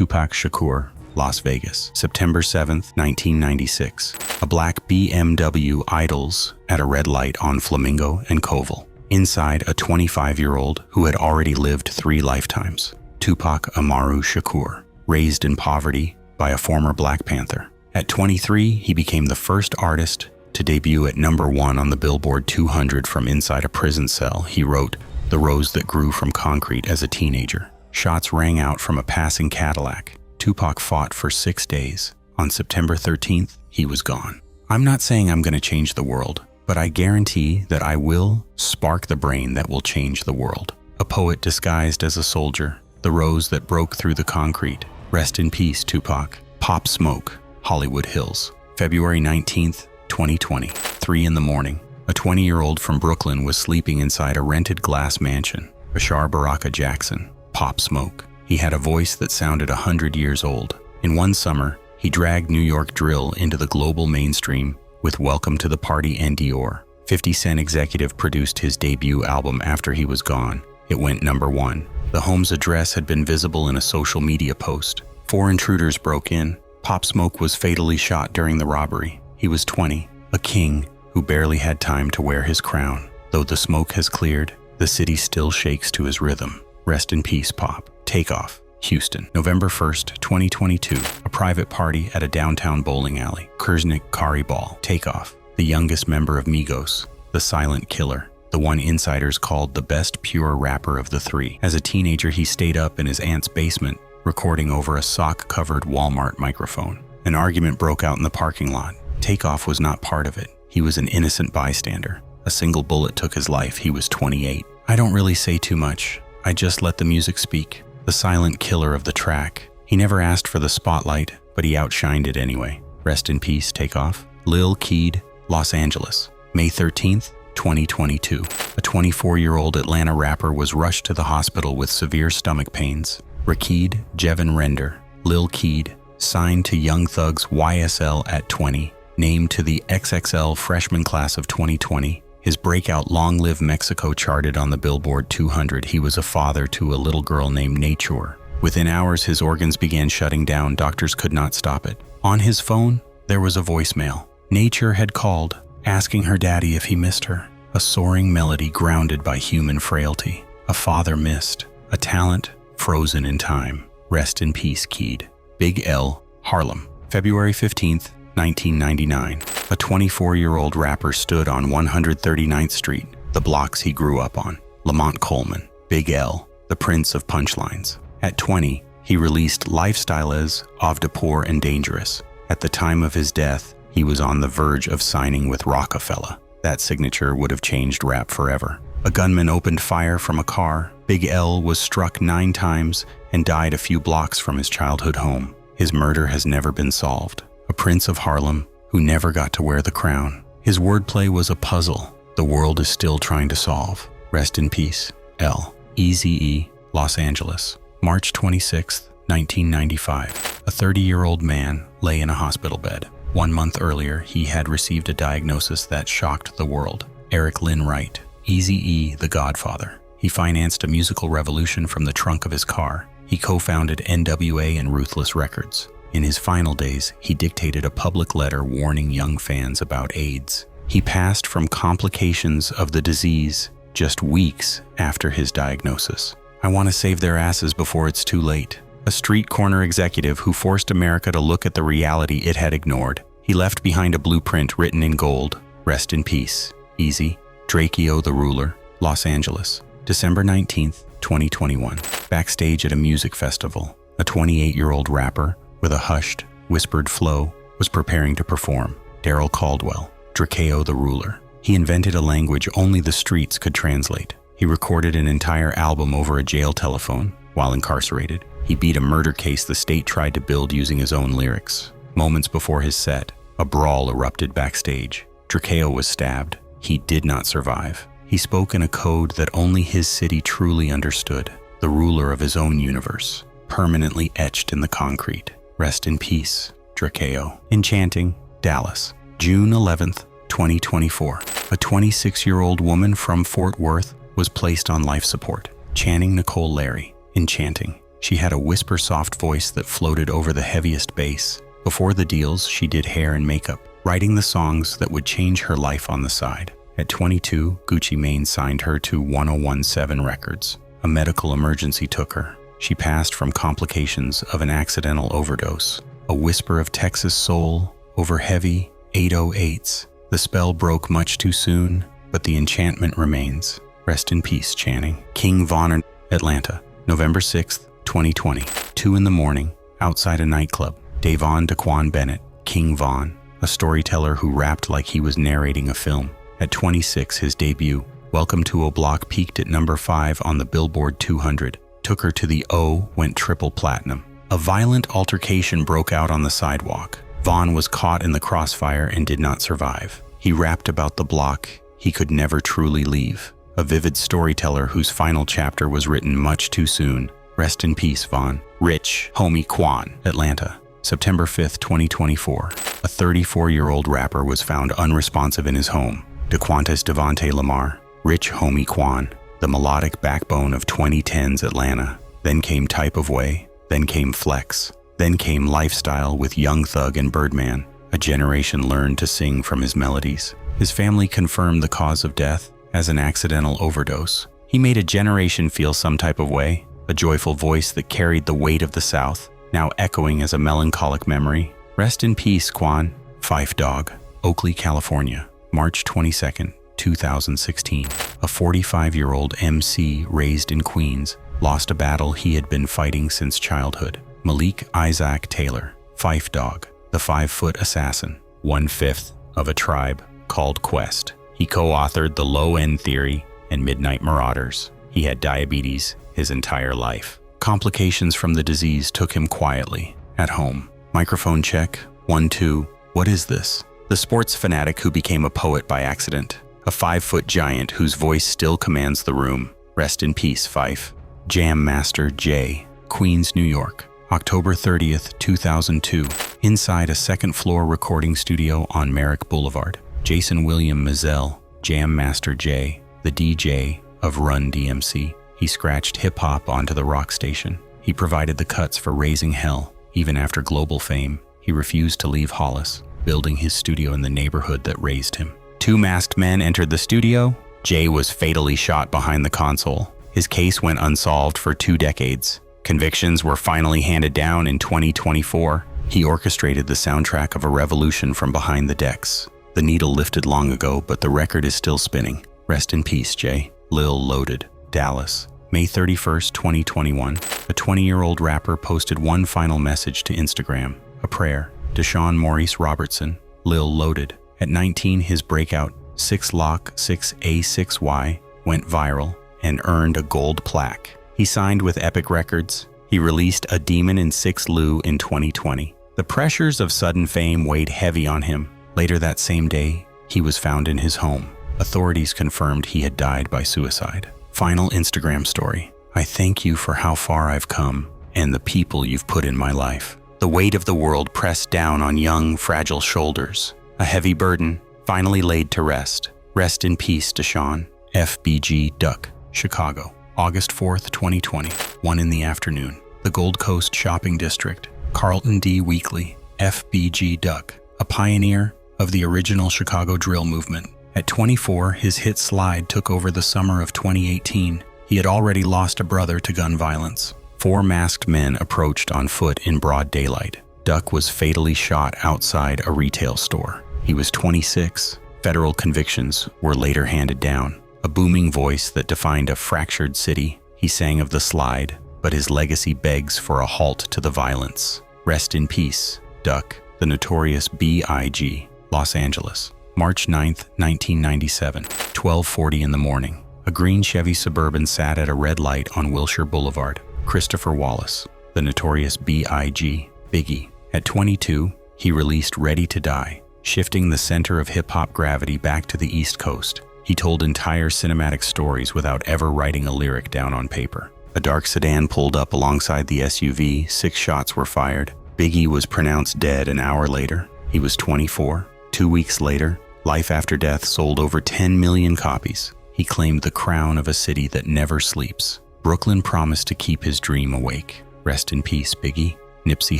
Tupac Shakur, Las Vegas, September 7, 1996. A black BMW idles at a red light on Flamingo and Koval. Inside, a 25-year-old who had already lived 3 lifetimes. Tupac Amaru Shakur, raised in poverty by a former Black Panther. At 23, he became the first artist to debut at #1 on the Billboard 200 from inside a prison cell. He wrote "The Rose That Grew from Concrete" as a teenager. Shots rang out from a passing Cadillac. Tupac fought for 6 days. On September 13th, he was gone. I'm not saying I'm going to change the world, but I guarantee that I will spark the brain that will change the world. A poet disguised as a soldier, the rose that broke through the concrete. Rest in peace, Tupac. Pop Smoke, Hollywood Hills. February 19th, 2020, 3 in the morning. A 20-year-old from Brooklyn was sleeping inside a rented glass mansion. Bashar Baraka Jackson, Pop Smoke. He had a voice that sounded 100 years old. In one summer, he dragged New York drill into the global mainstream with Welcome to the Party and Dior. 50 Cent executive produced his debut album after he was gone. It went #1. The home's address had been visible in a social media post. 4 intruders broke in. Pop Smoke was fatally shot during the robbery. He was 20, a king who barely had time to wear his crown. Though the smoke has cleared, the city still shakes to his rhythm. Rest in peace, Pop. Takeoff, Houston. November 1st, 2022. A private party at a downtown bowling alley. Kurznik Kari Ball. Takeoff, the youngest member of Migos, the silent killer, the one insiders called the best pure rapper of the 3. As a teenager, he stayed up in his aunt's basement, recording over a sock-covered Walmart microphone. An argument broke out in the parking lot. Takeoff was not part of it. He was an innocent bystander. A single bullet took his life. He was 28. I don't really say too much. I just let the music speak. The silent killer of the track. He never asked for the spotlight, but he outshined it anyway. Rest in peace, Takeoff. Lil Keed, Los Angeles. May 13th, 2022. A 24-year-old Atlanta rapper was rushed to the hospital with severe stomach pains. Rakeed Jevin Render, Lil Keed, signed to Young Thug's YSL at 20, named to the XXL freshman class of 2020. His breakout Long Live Mexico charted on the Billboard 200. He was a father to a little girl named Nature. Within hours, his organs began shutting down. Doctors could not stop it. On his phone, there was a voicemail. Nature had called, asking her daddy if he missed her. A soaring melody grounded by human frailty. A father missed. A talent frozen in time. Rest in peace, Keed. Big L, Harlem. February 15th, 1999. A 24-year-old rapper stood on 139th Street, the blocks he grew up on. Lamont Coleman, Big L, the prince of punchlines. At 20, he released Lifestyles of the Poor and Dangerous. At the time of his death, he was on the verge of signing with Rockefeller. That signature would have changed rap forever. A gunman opened fire from a car. Big L was struck 9 times and died a few blocks from his childhood home. His murder has never been solved. A prince of Harlem who never got to wear the crown. His wordplay was a puzzle the world is still trying to solve. Rest in peace, L. Eazy-E, Los Angeles. March 26, 1995. A 30-year-old man lay in a hospital bed. 1 month earlier, he had received a diagnosis that shocked the world. Eric Lynn Wright, Eazy-E, the Godfather. He financed a musical revolution from the trunk of his car. He co-founded NWA and Ruthless Records. In his final days, he dictated a public letter warning young fans about AIDS. He passed from complications of the disease just weeks after his diagnosis. I want to save their asses before it's too late. A street corner executive who forced America to look at the reality it had ignored. He left behind a blueprint written in gold. Rest in peace, Eazy. Drakeo The Ruler, Los Angeles. December 19th, 2021. Backstage at a music festival, a 28-year-old rapper with a hushed, whispered flow was preparing to perform. Daryl Caldwell, Drakeo The Ruler. He invented a language only the streets could translate. He recorded an entire album over a jail telephone while incarcerated. He beat a murder case the state tried to build using his own lyrics. Moments before his set, a brawl erupted backstage. Drakeo was stabbed. He did not survive. He spoke in a code that only his city truly understood, the ruler of his own universe, permanently etched in the concrete. Rest in peace, Drakeo. Enchanting, Dallas. June 11th, 2024. A 26-year-old woman from Fort Worth was placed on life support. Channing Nicole Larry, Enchanting. She had a whisper-soft voice that floated over the heaviest bass. Before the deals, she did hair and makeup, writing the songs that would change her life on the side. At 22, Gucci Mane signed her to 1017 Records. A medical emergency took her. She passed from complications of an accidental overdose. A whisper of Texas soul over heavy 808s. The spell broke much too soon, but the enchantment remains. Rest in peace, Channing. King Von, Atlanta, November 6th, 2020. 2 in the morning, outside a nightclub. Davon Daquan Bennett, King Von, a storyteller who rapped like he was narrating a film. At 26, his debut, Welcome to O Block, peaked at number 5 on the Billboard 200. Took her to the O, went triple platinum. A violent altercation broke out on the sidewalk. Von was caught in the crossfire and did not survive. He rapped about the block he could never truly leave. A vivid storyteller whose final chapter was written much too soon. Rest in peace, Von. Rich, homie Quan, Atlanta, September 5th, 2024. A 34-year-old rapper was found unresponsive in his home. DeQuantis Devontae Lamar, Rich, homie Quan, the melodic backbone of 2010's Atlanta. Then came Type of Way, then came Flex, then came Lifestyle with Young Thug and Birdman. A generation learned to sing from his melodies. His family confirmed the cause of death as an accidental overdose. He made a generation feel some type of way, a joyful voice that carried the weight of the South, now echoing as a melancholic memory. Rest in peace, Quan. Phife Dawg, Oakley, California, March 22nd, 2016. A 45-year-old MC raised in Queens lost a battle he had been fighting since childhood. Malik Isaac Taylor, Phife Dawg, the 5-foot assassin, 1/5 of a tribe called Quest. He co-authored The Low End Theory and Midnight Marauders. He had diabetes his entire life. Complications from the disease took him quietly at home. Microphone check, 1, 2. What is this? The sports fanatic who became a poet by accident. A 5-foot giant whose voice still commands the room. Rest in peace, Phife. Jam Master J, Queens, New York, October 30th, 2002. Inside a second-floor recording studio on Merrick Boulevard. Jason William Mizell, Jam Master J, the DJ of Run DMC. He scratched hip-hop onto the rock station. He provided the cuts for Raising Hell. Even after global fame, he refused to leave Hollis, building his studio in the neighborhood that raised him. 2 masked men entered the studio. Jay was fatally shot behind the console. His case went unsolved for 2 decades. Convictions were finally handed down in 2024. He orchestrated the soundtrack of a revolution from behind the decks. The needle lifted long ago, but the record is still spinning. Rest in peace, Jay. Lil Loaded, Dallas, May 31st, 2021. A 20-year-old rapper posted one final message to Instagram, a prayer. Deshaun Maurice Robertson, Lil Loaded. At 19, his breakout 6Lock 6A6Y went viral and earned a gold plaque. He signed with Epic Records. He released A Demon in 6 Lu in 2020. The pressures of sudden fame weighed heavy on him. Later that same day, he was found in his home. Authorities confirmed he had died by suicide. Final Instagram story. I thank you for how far I've come and the people you've put in my life. The weight of the world pressed down on young, fragile shoulders. A heavy burden, finally laid to rest. Rest in peace, Deshaun. FBG Duck, Chicago, August 4th, 2020, 1 in the afternoon. The Gold Coast Shopping District, Carlton D. Weekly, FBG Duck, a pioneer of the original Chicago drill movement. At 24, his hit Slide took over the summer of 2018. He had already lost a brother to gun violence. 4 masked men approached on foot in broad daylight. Duck was fatally shot outside a retail store. He was 26. Federal convictions were later handed down. A booming voice that defined a fractured city. He sang of the Slide, but his legacy begs for a halt to the violence. Rest in peace, Duck. The Notorious B.I.G, Los Angeles, March 9th, 1997, 12:40 in the morning. A green Chevy Suburban sat at a red light on Wilshire Boulevard. Christopher Wallace, the Notorious B.I.G, Biggie. At 22, he released Ready to Die, shifting the center of hip-hop gravity back to the East Coast. He told entire cinematic stories without ever writing a lyric down on paper. A dark sedan pulled up alongside the SUV. 6 shots were fired. Biggie was pronounced dead an hour later. He was 24. 2 weeks later, Life After Death sold over 10 million copies. He claimed the crown of a city that never sleeps. Brooklyn promised to keep his dream awake. Rest in peace, Biggie. Nipsey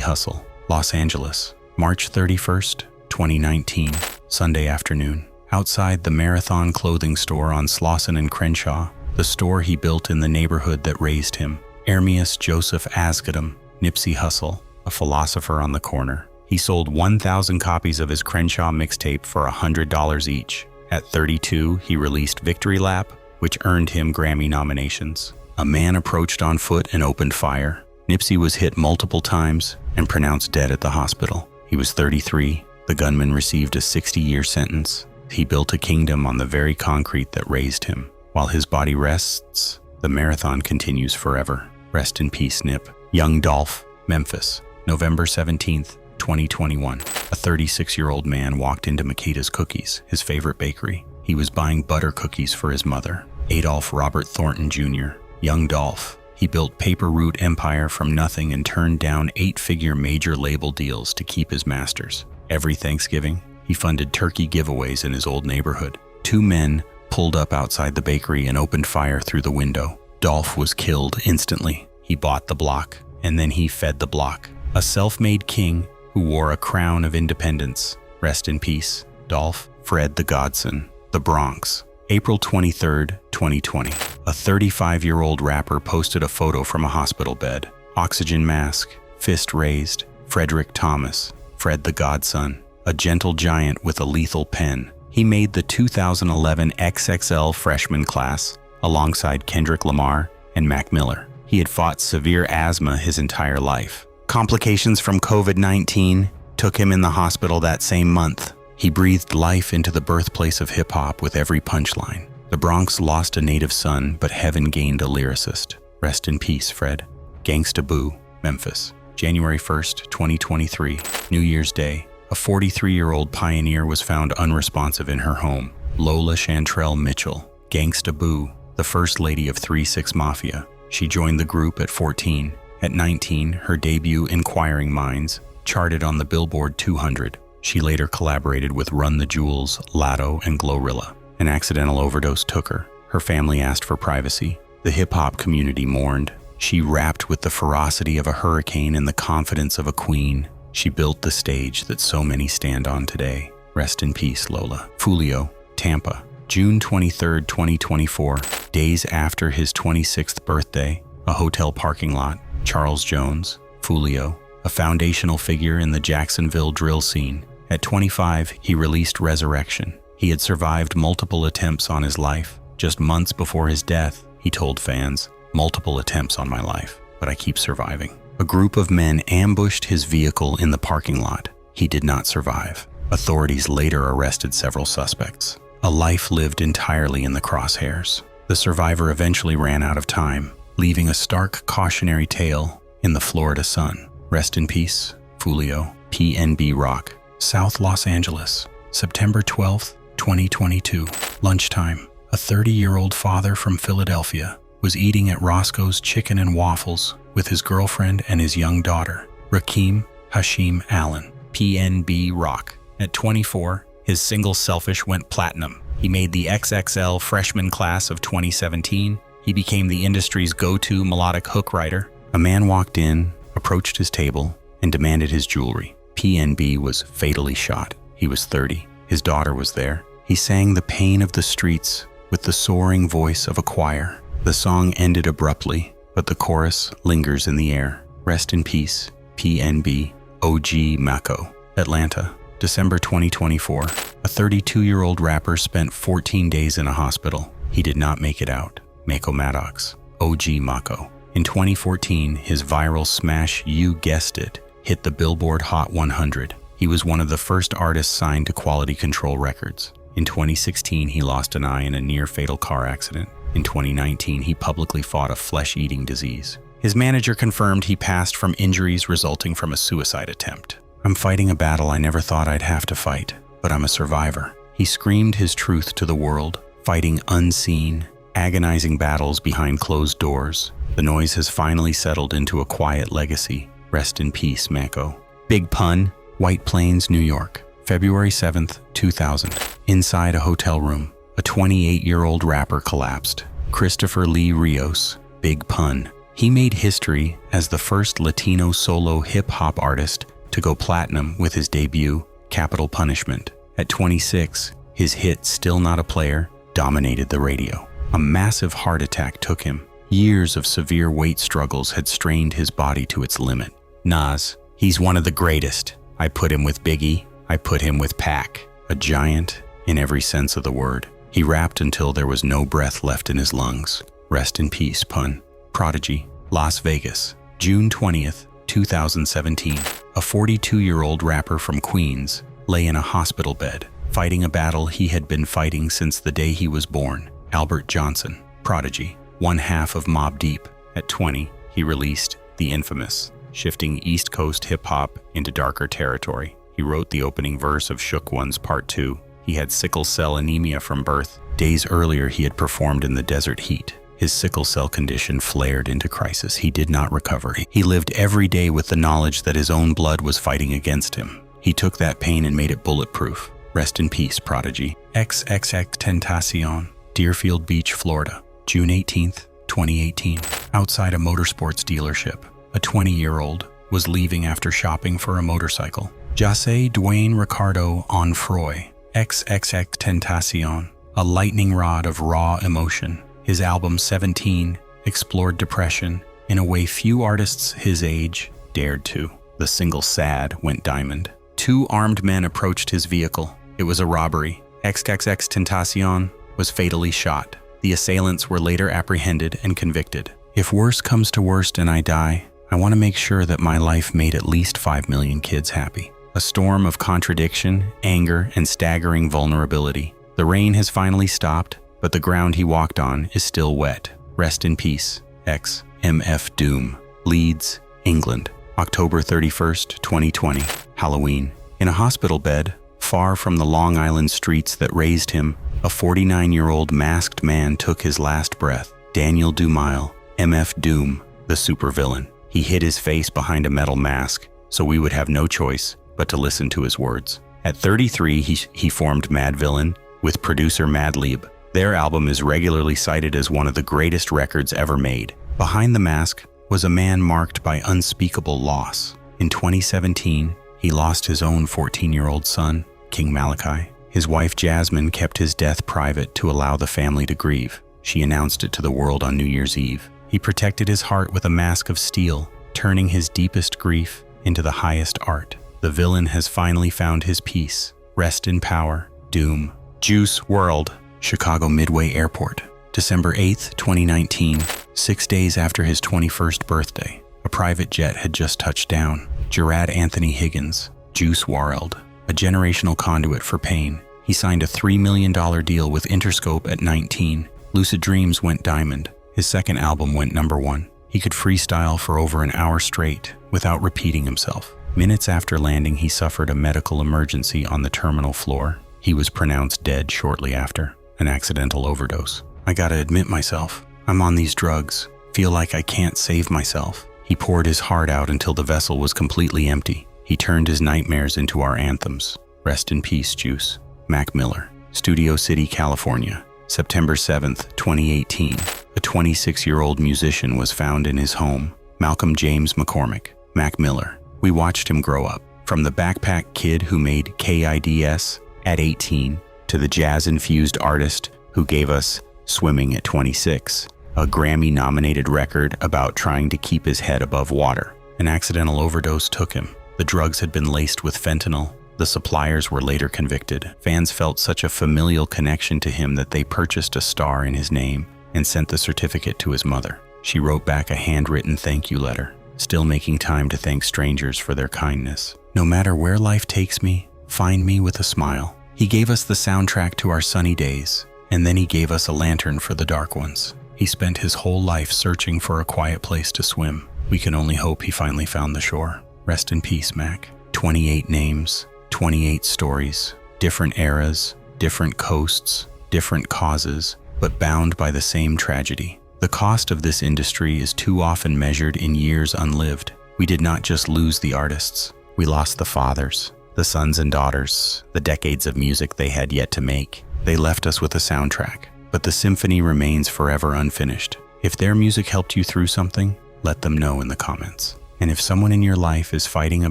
Hussle, Los Angeles, March 31st, 2019, Sunday afternoon. Outside the Marathon clothing store on Slauson and Crenshaw, the store he built in the neighborhood that raised him, Ermias Joseph Asghedom, Nipsey Hussle, a philosopher on the corner. He sold 1,000 copies of his Crenshaw mixtape for $100 each. At 32, he released Victory Lap, which earned him Grammy nominations. A man approached on foot and opened fire. Nipsey was hit multiple times and pronounced dead at the hospital. He was 33. The gunman received a 60-year sentence. He built a kingdom on the very concrete that raised him. While his body rests, the marathon continues forever. Rest in peace, Nip. Young Dolph, Memphis, November 17th, 2021. A 36-year-old man walked into Makeda's Cookies, his favorite bakery. He was buying butter cookies for his mother. Adolph Robert Thornton Jr., Young Dolph. He built Paper Route Empire from nothing and turned down 8-figure major label deals to keep his masters. Every Thanksgiving, he funded turkey giveaways in his old neighborhood. 2 men pulled up outside the bakery and opened fire through the window. Dolph was killed instantly. He bought the block, and then he fed the block. A self-made king who wore a crown of independence. Rest in peace, Dolph. Fred the Godson, The Bronx, April 23, 2020. A 35-year-old rapper posted a photo from a hospital bed. Oxygen mask, fist raised. Frederick Thomas, Fred the Godson, a gentle giant with a lethal pen. He made the 2011 XXL freshman class alongside Kendrick Lamar and Mac Miller. He had fought severe asthma his entire life. Complications from COVID-19 took him in the hospital that same month. He breathed life into the birthplace of hip-hop with every punchline. The Bronx lost a native son, but heaven gained a lyricist. Rest in peace, Fred. Gangsta Boo, Memphis, January 1st, 2023, New Year's Day. A 43-year-old pioneer was found unresponsive in her home. Lola Chantrell Mitchell, Gangsta Boo, the first lady of 3-6 Mafia. She joined the group at 14. At 19, her debut, Inquiring Minds, charted on the Billboard 200. She later collaborated with Run the Jewels, Latto, and Glorilla. An accidental overdose took her. Her family asked for privacy. The hip-hop community mourned. She rapped with the ferocity of a hurricane and the confidence of a queen. She built the stage that so many stand on today. Rest in peace, Lola. Foolio, Tampa, June 23, 2024. Days after his 26th birthday, a hotel parking lot. Charles Jones, Foolio, a foundational figure in the Jacksonville drill scene. At 25, he released Resurrection. He had survived multiple attempts on his life. Just months before his death, he told fans, "Multiple attempts on my life, but I keep surviving." A group of men ambushed his vehicle in the parking lot. He did not survive. Authorities later arrested several suspects. A life lived entirely in the crosshairs. The survivor eventually ran out of time, leaving a stark cautionary tale in the Florida sun. Rest in peace, Foolio. PnB Rock, South Los Angeles, September 12, 2022. Lunchtime. A 30-year-old father from Philadelphia was eating at Roscoe's Chicken and Waffles with his girlfriend and his young daughter, Rakeem Hashim Allen. PnB Rock. At 24, his single Selfish went platinum. He made the XXL freshman class of 2017. He became the industry's go-to melodic hook writer. A man walked in, approached his table, and demanded his jewelry. PnB was fatally shot. He was 30. His daughter was there. He sang the pain of the streets with the soaring voice of a choir. The song ended abruptly, but the chorus lingers in the air. Rest in peace, PnB. OG Maco, Atlanta, December 2024. A 32-year-old rapper spent 14 days in a hospital. He did not make it out. Maco Maddox, OG Maco. In 2014, his viral smash You Guessed It hit the Billboard Hot 100. He was one of the first artists signed to Quality Control Records. In 2016, he lost an eye in a near-fatal car accident. In 2019, he publicly fought a flesh-eating disease. His manager confirmed he passed from injuries resulting from a suicide attempt. "I'm fighting a battle I never thought I'd have to fight, but I'm a survivor." He screamed his truth to the world, fighting unseen, agonizing battles behind closed doors. The noise has finally settled into a quiet legacy. Rest in peace, Maco. Big Pun, White Plains, New York, February 7th, 2000. Inside a hotel room, a 28-year-old rapper collapsed. Christopher Lee Rios, Big Pun, He made history as the first Latino solo hip-hop artist to go platinum with his debut, Capital Punishment. At 26, his hit Still Not a Player dominated the radio. A massive heart attack took him. Years of severe weight struggles had strained his body to its limit. Nas, he's one of the greatest. I put him with Biggie, I put him with Pac. A giant in every sense of the word. He rapped until there was no breath left in his lungs. Rest in peace, pun. Prodigy, Las Vegas, June 20th, 2017. A 42-year-old rapper from Queens lay in a hospital bed, fighting a battle he had been fighting since the day he was born. Albert Johnson, Prodigy, one half of Mobb Deep. At 20, he released The Infamous, shifting East Coast hip-hop into darker territory. He wrote the opening verse of Shook Ones Part 2. He had sickle cell anemia from birth. Days earlier, he had performed in the desert heat. His sickle cell condition flared into crisis. He did not recover. He lived every day with the knowledge that his own blood was fighting against him. He took that pain and made it bulletproof. Rest in peace, Prodigy. XXXTentacion, Deerfield Beach, Florida, June 18th, 2018. Outside a motorsports dealership, a 20-year-old was leaving after shopping for a motorcycle. Jose Dwayne Ricardo Onfroy, XXXTentacion, a lightning rod of raw emotion. His album 17 explored depression in a way few artists his age dared to. The single Sad went diamond. Two armed men approached his vehicle. It was a robbery. XXXTentacion was fatally shot. The assailants were later apprehended and convicted. If worse comes to worst and I die, I want to make sure that my life made at least 5 million kids happy. A storm of contradiction, anger, and staggering vulnerability. The rain has finally stopped, but the ground he walked on is still wet. Rest in peace, XMF Doom. Leeds, England, October 31st, 2020. Halloween. In a hospital bed, far from the Long Island streets that raised him, a 49-year-old masked man took his last breath. Daniel Dumile, MF Doom, the supervillain. He hid his face behind a metal mask, so we would have no choice but to listen to his words. At 33, he formed Madvillain with producer Madlib. Their album is regularly cited as one of the greatest records ever made. Behind the mask was a man marked by unspeakable loss. In 2017, he lost his own 14-year-old son, King Malachi. His wife Jasmine kept his death private to allow the family to grieve. She announced it to the world on New Year's Eve. He protected his heart with a mask of steel, turning his deepest grief into the highest art. The villain has finally found his peace. Rest in power, Doom. Juice WRLD, Chicago Midway Airport, December 8th, 2019, 6 days after his 21st birthday. A private jet had just touched down. Gerard Anthony Higgins, Juice WRLD, a generational conduit for pain. He signed a $3 million deal with Interscope at 19. Lucid Dreams went diamond. His second album went #1. He could freestyle for over an hour straight without repeating himself. Minutes after landing, he suffered a medical emergency on the terminal floor. He was pronounced dead shortly after, an accidental overdose. I gotta admit myself, I'm on these drugs. Feel like I can't save myself. He poured his heart out until the vessel was completely empty. He turned his nightmares into our anthems. Rest in peace, Juice. Mac Miller, Studio City, California, September 7th, 2018. A 26-year-old musician was found in his home. Malcolm James McCormick, Mac Miller. We watched him grow up, from the backpack kid who made KIDS at 18 to the jazz-infused artist who gave us Swimming at 26, a Grammy-nominated record about trying to keep his head above water. An accidental overdose took him. The drugs had been laced with fentanyl. The suppliers were later convicted. Fans felt such a familial connection to him that they purchased a star in his name and sent the certificate to his mother. She wrote back a handwritten thank you letter, still making time to thank strangers for their kindness. No matter where life takes me, find me with a smile. He gave us the soundtrack to our sunny days, and then he gave us a lantern for the dark ones. He spent his whole life searching for a quiet place to swim. We can only hope he finally found the shore. Rest in peace, Mac. 28 names, 28 stories, different eras, different coasts, different causes, but bound by the same tragedy. The cost of this industry is too often measured in years unlived. We did not just lose the artists. We lost the fathers, the sons and daughters, the decades of music they had yet to make. They left us with a soundtrack, but the symphony remains forever unfinished. If their music helped you through something, Let them know in the comments. And if someone in your life is fighting a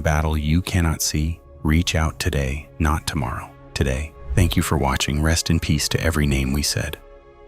battle you cannot see, reach out today, not tomorrow. Today. Thank you for watching. Rest in peace to every name we said.